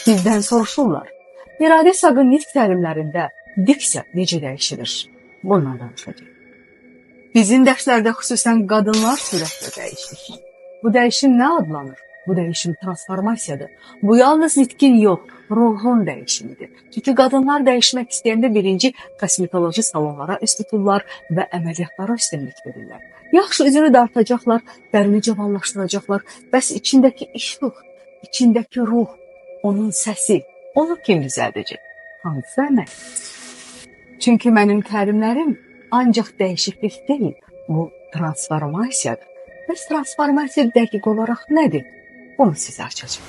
Sizdən soruşurlar. İradə Saqın nitq təlimlərində diksiya necə dəyişilir? Bununla danışacağıq. Bizim dərslərdə xüsusən qadınlar sürətlə dəyişir. Bu dəyişim nə adlanır? Bu dəyişim transformasiyadır. Bu yalnız nitqin yox, ruhun dəyişimidir. Çünki qadınlar dəyişmək istəyəndə birinci kosmetoloji salonlara üst tuturlar və əməliyyatlara üstünlük verirlər. Yaxşı üzünü dartacaqlar, dərini cavanlaşdıracaqlar. Bəs içindəki işıq, içindəki ruh, onun səsi, onu kim düzəldəcək? Hansı əmək? Çünki mənim təlimlərim ancaq dəyişiklik deyil, bu transformasiyadır. Bəs transformasiya dəqiq olaraq nədir? Bunu sizə açacağım.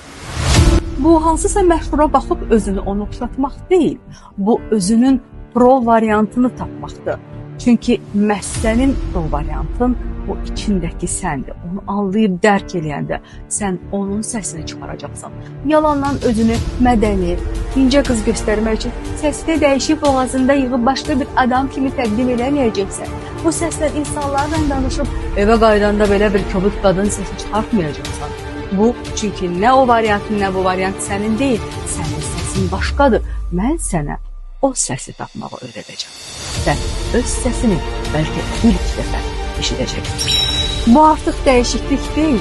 Bu hansısa məşhura baxıb özünü onu oxşatmaq deyil, bu özünün pro variantını tapmaqdır. Çünki məhz sənin pro variantın bu içindəki səndir. Onu anlayıb dərk eləyəndə sən onun səsini çıxaracaqsan. Yalandan özünü mədəni, incə qız göstərmək üçün səsli dəyişib boğazında yığıb başqa bir adam kimi təqdim eləməyəcəksən. Bu səslə insanlarla danışıb evə qaydanda belə bir kobud qadın səsi çıxartmayacaqsan. Bu, çünki nə o variantın, nə bu variant sənin deyil, sənin səsin başqadır. Mən sənə o səsi tapmağı öyrədəcəm. Sən öz səsini bəlkə ilk dəfə eşidəcəksən. Bu artıq dəyişiklik deyil,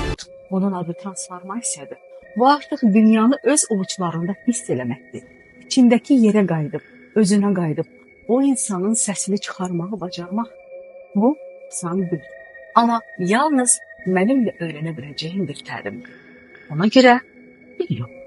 bunun adı transformasiyadır. Bu artıq dünyanı öz ovuçlarında hiss eləməkdir. İçindəki yerə qayıdıb, özünə qayıdıb, o insanın səsini çıxarmağı bacarmaq. Bu, sən bil. Amma yalnız mənimlə öyrənə biləcəyin bir təlimdir. Ona görə bil yox.